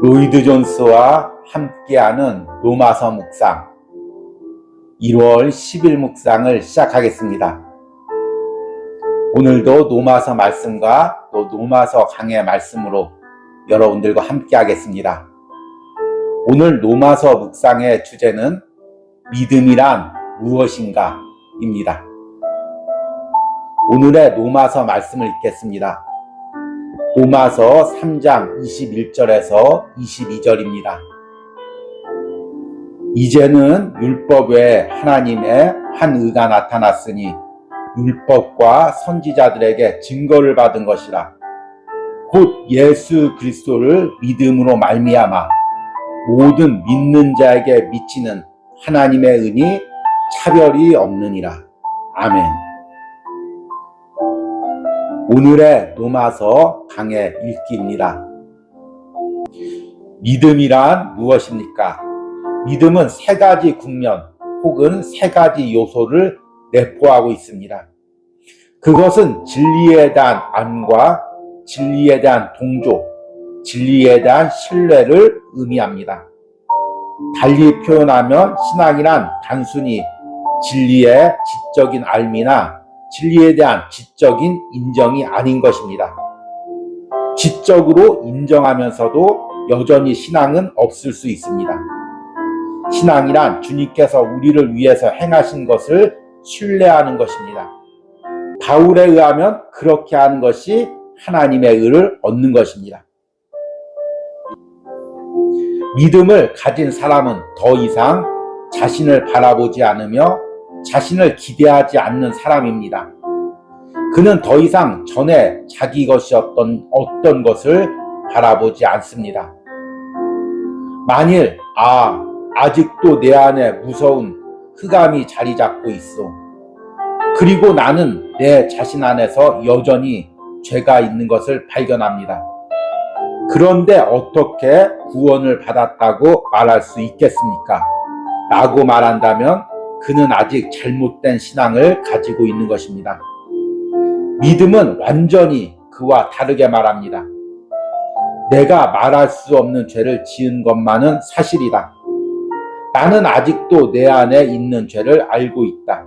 로이드 존스와 함께하는 로마서 묵상 1월 10일 묵상을 시작하겠습니다. 오늘도 로마서 말씀과 또 로마서 강의 말씀으로 여러분들과 함께하겠습니다. 오늘 로마서 묵상의 주제는 믿음이란 무엇인가 입니다. 오늘의 로마서 말씀을 읽겠습니다. 로마서 3장 21절에서 22절입니다. 이제는 율법 외에 하나님의 한 의가 나타났으니 율법과 선지자들에게 증거를 받은 것이라. 곧 예수 그리스도를 믿음으로 말미암아 모든 믿는 자에게 미치는 하나님의 은이 차별이 없느니라. 아멘. 오늘의 로마서 강의 읽기입니다. 믿음이란 무엇입니까? 믿음은 세 가지 국면 혹은 세 가지 요소를 내포하고 있습니다. 그것은 진리에 대한 안과 진리에 대한 동조, 진리에 대한 신뢰를 의미합니다. 달리 표현하면 신앙이란 단순히 진리의 지적인 알미나 진리에 대한 지적인 인정이 아닌 것입니다. 지적으로 인정하면서도 여전히 신앙은 없을 수 있습니다. 신앙이란 주님께서 우리를 위해서 행하신 것을 신뢰하는 것입니다. 바울에 의하면 그렇게 하는 것이 하나님의 의를 얻는 것입니다. 믿음을 가진 사람은 더 이상 자신을 바라보지 않으며 자신을 기대하지 않는 사람입니다. 그는 더 이상 전에 자기 것이었던 어떤 것을 바라보지 않습니다. 만일 아직도 내 안에 무서운 흑암이 자리 잡고 있어. 그리고 나는 내 자신 안에서 여전히 죄가 있는 것을 발견합니다. 그런데 어떻게 구원을 받았다고 말할 수 있겠습니까? 라고 말한다면 그는 아직 잘못된 신앙을 가지고 있는 것입니다. 믿음은 완전히 그와 다르게 말합니다. 내가 말할 수 없는 죄를 지은 것만은 사실이다. 나는 아직도 내 안에 있는 죄를 알고 있다.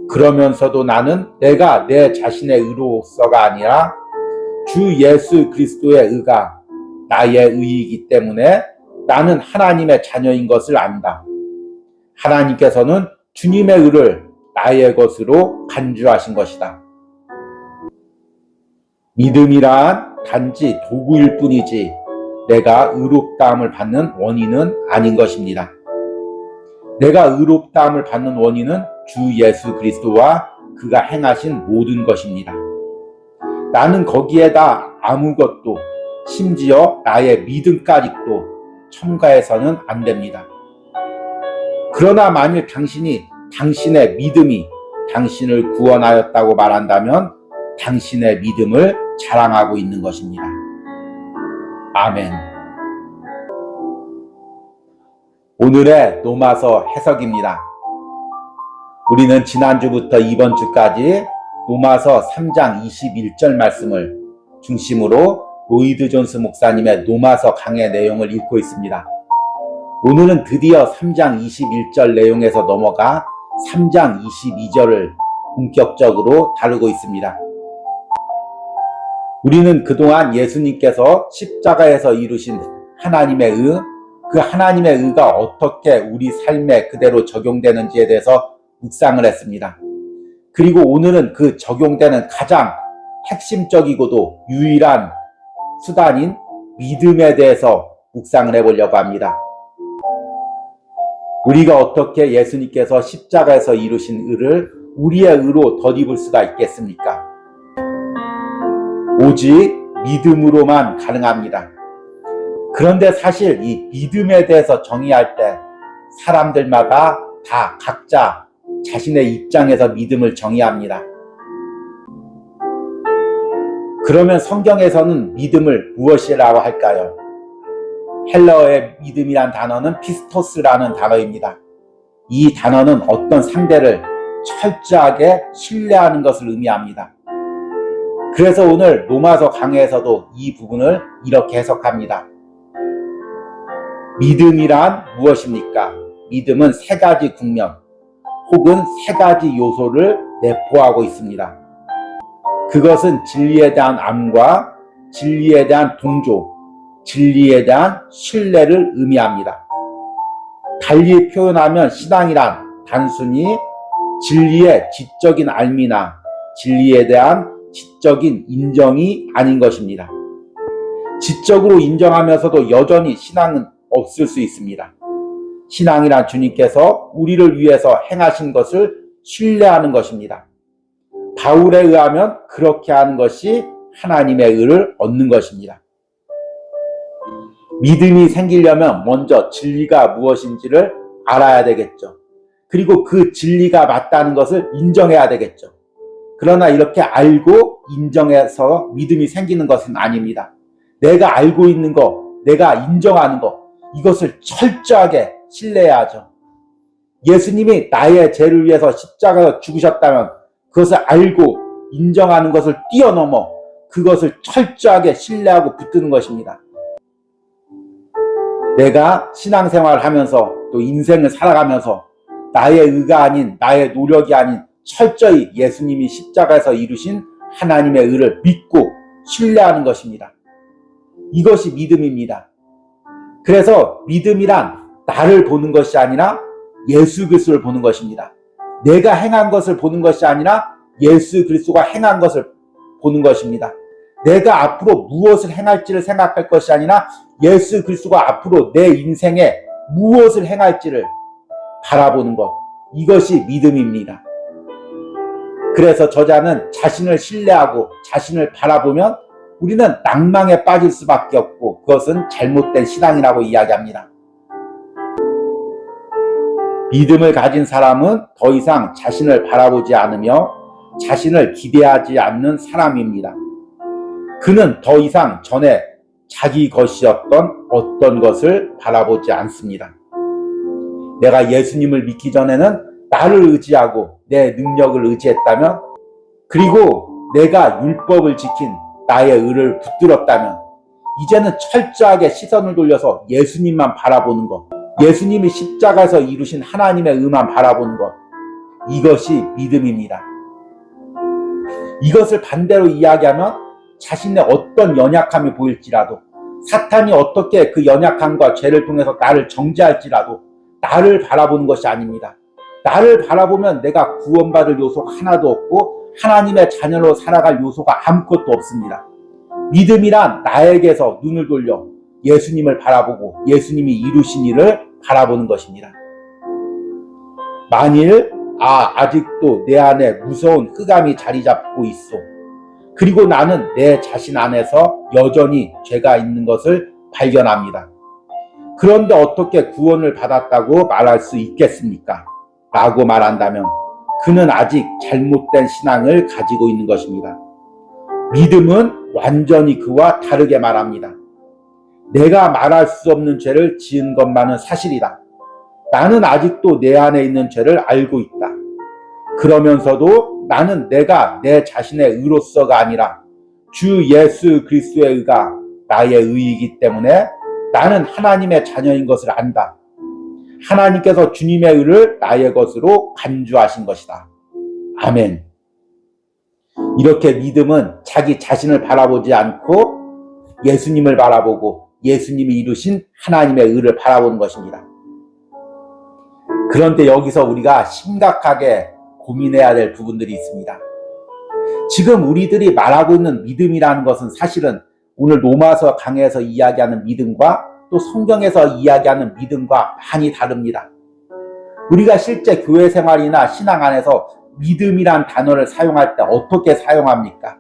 그러면서도 나는 내가 내 자신의 의로서가 아니라 주 예수 그리스도의 의가 나의 의이기 때문에 나는 하나님의 자녀인 것을 안다. 하나님께서는 주님의 의를 나의 것으로 간주하신 것이다. 믿음이란 단지 도구일 뿐이지 내가 의롭다함을 받는 원인은 아닌 것입니다. 내가 의롭다함을 받는 원인은 주 예수 그리스도와 그가 행하신 모든 것입니다. 나는 거기에다 아무것도 심지어 나의 믿음까지도 첨가해서는 안 됩니다. 그러나 만일 당신의 믿음이 당신을 구원하였다고 말한다면 당신의 믿음을 자랑하고 있는 것입니다. 아멘. 오늘의 로마서 해석입니다. 우리는 지난주부터 이번 주까지 로마서 3장 21절 말씀을 중심으로 로이드 존스 목사님의 로마서 강의 내용을 읽고 있습니다. 오늘은 드디어 3장 21절 내용에서 넘어가 3장 22절을 본격적으로 다루고 있습니다. 우리는 그동안 예수님께서 십자가에서 이루신 하나님의 의, 그 하나님의 의가 어떻게 우리 삶에 그대로 적용되는지에 대해서 묵상을 했습니다. 그리고 오늘은 그 적용되는 가장 핵심적이고도 유일한 수단인 믿음에 대해서 묵상을 해보려고 합니다. 우리가 어떻게 예수님께서 십자가에서 이루신 의를 우리의 의로 덧입을 수가 있겠습니까? 오직 믿음으로만 가능합니다. 그런데 사실 이 믿음에 대해서 정의할 때 사람들마다 다 각자 자신의 입장에서 믿음을 정의합니다. 그러면 성경에서는 믿음을 무엇이라고 할까요? 헬라어의 믿음이란 단어는 피스토스라는 단어입니다. 이 단어는 어떤 상대를 철저하게 신뢰하는 것을 의미합니다. 그래서 오늘 로마서 강해에서도 이 부분을 이렇게 해석합니다. 믿음이란 무엇입니까? 믿음은 세 가지 국면 혹은 세 가지 요소를 내포하고 있습니다. 그것은 진리에 대한 암과 진리에 대한 동조, 진리에 대한 신뢰를 의미합니다. 달리 표현하면 신앙이란 단순히 진리의 지적인 알미나 진리에 대한 지적인 인정이 아닌 것입니다. 지적으로 인정하면서도 여전히 신앙은 없을 수 있습니다. 신앙이란 주님께서 우리를 위해서 행하신 것을 신뢰하는 것입니다. 바울에 의하면 그렇게 하는 것이 하나님의 의를 얻는 것입니다. 믿음이 생기려면 먼저 진리가 무엇인지를 알아야 되겠죠. 그리고 그 진리가 맞다는 것을 인정해야 되겠죠. 그러나 이렇게 알고 인정해서 믿음이 생기는 것은 아닙니다. 내가 알고 있는 것, 내가 인정하는 것, 이것을 철저하게 신뢰해야죠. 예수님이 나의 죄를 위해서 십자가에서 죽으셨다면 그것을 알고 인정하는 것을 뛰어넘어 그것을 철저하게 신뢰하고 붙드는 것입니다. 내가 신앙생활을 하면서 또 인생을 살아가면서 나의 의가 아닌 나의 노력이 아닌 철저히 예수님이 십자가에서 이루신 하나님의 의를 믿고 신뢰하는 것입니다. 이것이 믿음입니다. 그래서 믿음이란 나를 보는 것이 아니라 예수 그리스도를 보는 것입니다. 내가 행한 것을 보는 것이 아니라 예수 그리스도가 행한 것을 보는 것입니다. 내가 앞으로 무엇을 행할지를 생각할 것이 아니라 예수 그리스도가 앞으로 내 인생에 무엇을 행할지를 바라보는 것. 이것이 믿음입니다. 그래서 저자는 자신을 신뢰하고 자신을 바라보면 우리는 낭망에 빠질 수밖에 없고 그것은 잘못된 신앙이라고 이야기합니다. 믿음을 가진 사람은 더 이상 자신을 바라보지 않으며 자신을 기대하지 않는 사람입니다. 그는 더 이상 전에 자기 것이었던 어떤 것을 바라보지 않습니다. 내가 예수님을 믿기 전에는 나를 의지하고 내 능력을 의지했다면, 그리고 내가 율법을 지킨 나의 의를 붙들었다면 이제는 철저하게 시선을 돌려서 예수님만 바라보는 것, 예수님이 십자가에서 이루신 하나님의 의만 바라보는 것, 이것이 믿음입니다. 이것을 반대로 이야기하면 자신의 어떤 연약함이 보일지라도, 사탄이 어떻게 그 연약함과 죄를 통해서 나를 정죄할지라도 나를 바라보는 것이 아닙니다. 나를 바라보면 내가 구원받을 요소가 하나도 없고 하나님의 자녀로 살아갈 요소가 아무것도 없습니다. 믿음이란 나에게서 눈을 돌려 예수님을 바라보고 예수님이 이루신 일을 바라보는 것입니다. 만일 아직도 내 안에 무서운 흑암이 자리 잡고 있어. 그리고 나는 내 자신 안에서 여전히 죄가 있는 것을 발견합니다. 그런데 어떻게 구원을 받았다고 말할 수 있겠습니까? 라고 말한다면 그는 아직 잘못된 신앙을 가지고 있는 것입니다. 믿음은 완전히 그와 다르게 말합니다. 내가 말할 수 없는 죄를 지은 것만은 사실이다. 나는 아직도 내 안에 있는 죄를 알고 있다. 그러면서도 나는 내가 내 자신의 의로서가 아니라 주 예수 그리스도의 의가 나의 의이기 때문에 나는 하나님의 자녀인 것을 안다. 하나님께서 주님의 의를 나의 것으로 간주하신 것이다. 아멘. 이렇게 믿음은 자기 자신을 바라보지 않고 예수님을 바라보고 예수님이 이루신 하나님의 의를 바라보는 것입니다. 그런데 여기서 우리가 심각하게 고민해야 될 부분들이 있습니다. 지금 우리들이 말하고 있는 믿음이라는 것은 사실은 오늘 로마서 강해에서 이야기하는 믿음과 또 성경에서 이야기하는 믿음과 많이 다릅니다. 우리가 실제 교회 생활이나 신앙 안에서 믿음이란 단어를 사용할 때 어떻게 사용합니까?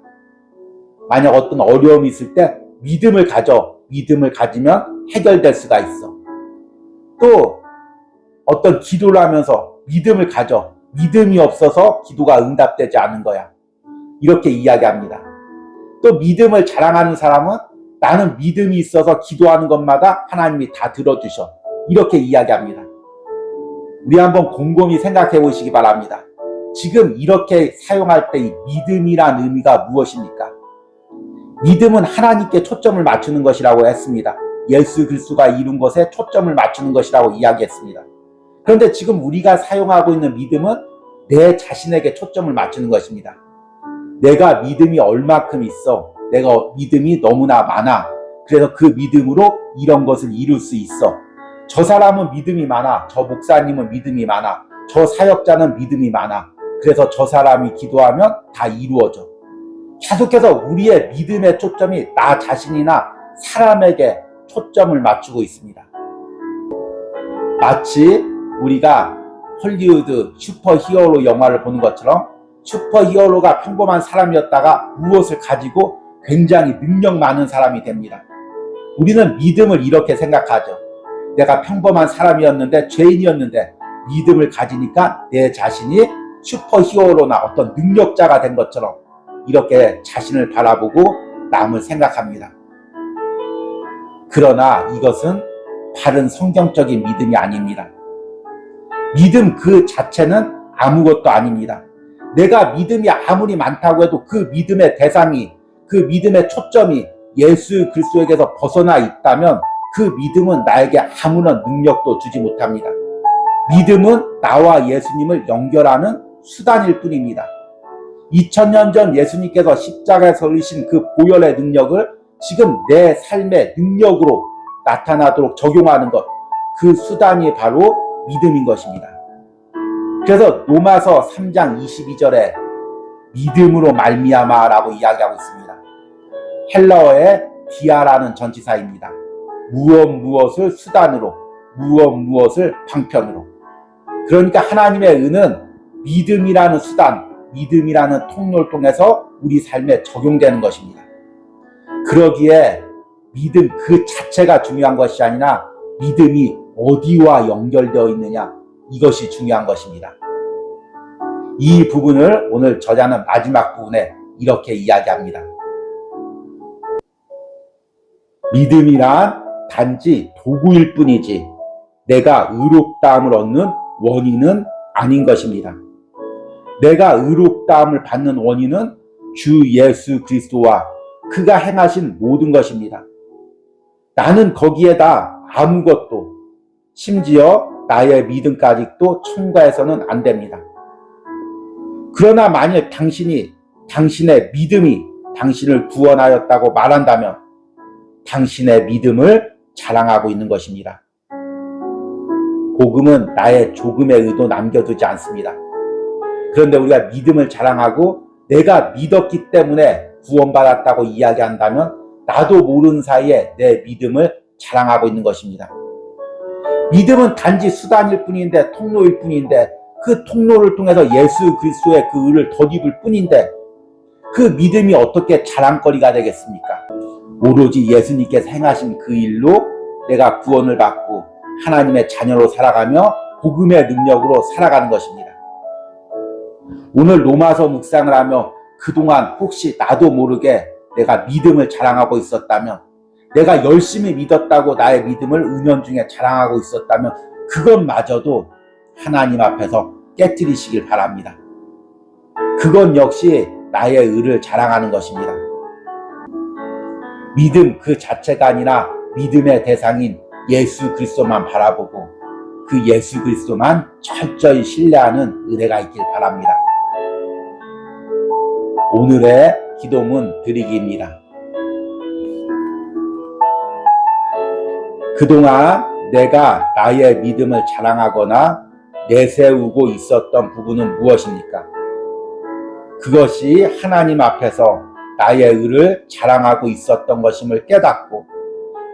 만약 어떤 어려움이 있을 때 믿음을 가져. 믿음을 가지면 해결될 수가 있어. 또 어떤 기도를 하면서 믿음을 가져. 믿음이 없어서 기도가 응답되지 않은 거야. 이렇게 이야기합니다. 또 믿음을 자랑하는 사람은 나는 믿음이 있어서 기도하는 것마다 하나님이 다 들어주셔. 이렇게 이야기합니다. 우리 한번 곰곰이 생각해 보시기 바랍니다. 지금 이렇게 사용할 때 이 믿음이란 의미가 무엇입니까? 믿음은 하나님께 초점을 맞추는 것이라고 했습니다. 예수 그리스도가 이룬 것에 초점을 맞추는 것이라고 이야기했습니다. 그런데 지금 우리가 사용하고 있는 믿음은 내 자신에게 초점을 맞추는 것입니다. 내가 믿음이 얼마큼 있어. 내가 믿음이 너무나 많아. 그래서 그 믿음으로 이런 것을 이룰 수 있어. 저 사람은 믿음이 많아. 저 목사님은 믿음이 많아. 저 사역자는 믿음이 많아. 그래서 저 사람이 기도하면 다 이루어져. 계속해서 우리의 믿음의 초점이 나 자신이나 사람에게 초점을 맞추고 있습니다. 마치 우리가 헐리우드 슈퍼히어로 영화를 보는 것처럼 슈퍼히어로가 평범한 사람이었다가 무엇을 가지고 굉장히 능력 많은 사람이 됩니다. 우리는 믿음을 이렇게 생각하죠. 내가 평범한 사람이었는데, 죄인이었는데 믿음을 가지니까 내 자신이 슈퍼히어로나 어떤 능력자가 된 것처럼 이렇게 자신을 바라보고 남을 생각합니다. 그러나 이것은 바른 성경적인 믿음이 아닙니다. 믿음 그 자체는 아무것도 아닙니다. 내가 믿음이 아무리 많다고 해도 그 믿음의 대상이, 그 믿음의 초점이 예수 그리스도에게서 벗어나 있다면 그 믿음은 나에게 아무런 능력도 주지 못합니다. 믿음은 나와 예수님을 연결하는 수단일 뿐입니다. 2000년 전 예수님께서 십자가에 서리신 그 보혈의 능력을 지금 내 삶의 능력으로 나타나도록 적용하는 것, 그 수단이 바로 믿음인 것입니다. 그래서 로마서 3장 22절에 믿음으로 말미암아라고 이야기하고 있습니다. 헬라어의 디아라는 전치사입니다. 무엇을 수단으로, 무엇을 방편으로. 그러니까 하나님의 은은 믿음이라는 수단, 믿음이라는 통로를 통해서 우리 삶에 적용되는 것입니다. 그러기에 믿음 그 자체가 중요한 것이 아니라 믿음이 어디와 연결되어 있느냐, 이것이 중요한 것입니다. 이 부분을 오늘 저자는 마지막 부분에 이렇게 이야기합니다. 믿음이란 단지 도구일 뿐이지 내가 의롭다함을 얻는 원인은 아닌 것입니다. 내가 의롭다함을 받는 원인은 주 예수 그리스도와 그가 행하신 모든 것입니다. 나는 거기에다 아무것도, 심지어 나의 믿음까지도 첨가해서는 안 됩니다. 그러나 만약 당신의 믿음이 당신을 구원하였다고 말한다면 당신의 믿음을 자랑하고 있는 것입니다. 복음은 나의 조금의 의도 남겨두지 않습니다. 그런데 우리가 믿음을 자랑하고 내가 믿었기 때문에 구원받았다고 이야기한다면 나도 모르는 사이에 내 믿음을 자랑하고 있는 것입니다. 믿음은 단지 수단일 뿐인데, 통로일 뿐인데, 그 통로를 통해서 예수 그리스도의 그 의를 덧입을 뿐인데 그 믿음이 어떻게 자랑거리가 되겠습니까? 오로지 예수님께서 행하신 그 일로 내가 구원을 받고 하나님의 자녀로 살아가며 복음의 능력으로 살아가는 것입니다. 오늘 로마서 묵상을 하며 그동안 혹시 나도 모르게 내가 믿음을 자랑하고 있었다면, 내가 열심히 믿었다고 나의 믿음을 은연중에 자랑하고 있었다면 그것마저도 하나님 앞에서 깨트리시길 바랍니다. 그건 역시 나의 의를 자랑하는 것입니다. 믿음 그 자체가 아니라 믿음의 대상인 예수 그리스도만 바라보고 그 예수 그리스도만 철저히 신뢰하는 은혜가 있길 바랍니다. 오늘의 기도문 드리기입니다. 그동안 내가 나의 믿음을 자랑하거나 내세우고 있었던 부분은 무엇입니까? 그것이 하나님 앞에서 나의 의를 자랑하고 있었던 것임을 깨닫고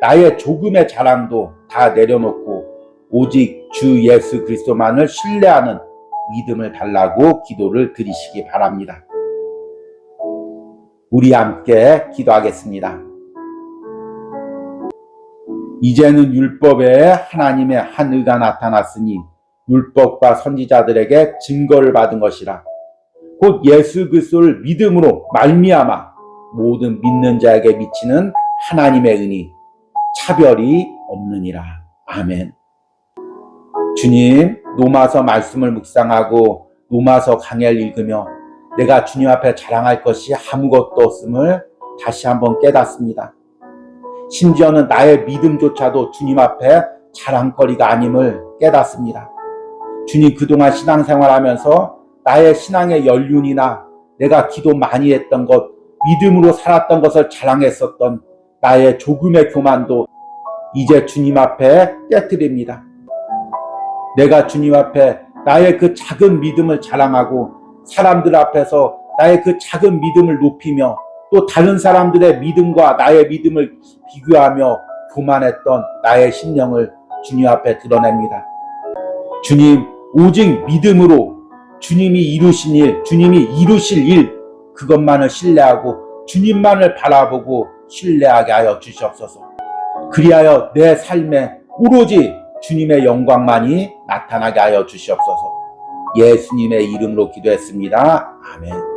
나의 조금의 자랑도 다 내려놓고 오직 주 예수 그리스도만을 신뢰하는 믿음을 달라고 기도를 드리시기 바랍니다. 우리 함께 기도하겠습니다. 이제는 율법에 하나님의 한 의가 나타났으니 율법과 선지자들에게 증거를 받은 것이라. 곧 예수 그리스도를 믿음으로 말미암아 모든 믿는 자에게 미치는 하나님의 은이 차별이 없느니라. 아멘. 주님, 로마서 말씀을 묵상하고 로마서 강해를 읽으며 내가 주님 앞에 자랑할 것이 아무것도 없음을 다시 한번 깨닫습니다. 심지어는 나의 믿음조차도 주님 앞에 자랑거리가 아님을 깨닫습니다. 주님, 그동안 신앙생활하면서 나의 신앙의 연륜이나 내가 기도 많이 했던 것, 믿음으로 살았던 것을 자랑했었던 나의 조금의 교만도 이제 주님 앞에 깨트립니다. 내가 주님 앞에 나의 그 작은 믿음을 자랑하고 사람들 앞에서 나의 그 작은 믿음을 높이며 또 다른 사람들의 믿음과 나의 믿음을 비교하며 교만했던 나의 심령을 주님 앞에 드러냅니다. 주님, 오직 믿음으로 주님이 이루신 일, 주님이 이루실 일, 그것만을 신뢰하고 주님만을 바라보고 신뢰하게 하여 주시옵소서. 그리하여 내 삶에 오로지 주님의 영광만이 나타나게 하여 주시옵소서. 예수님의 이름으로 기도했습니다. 아멘.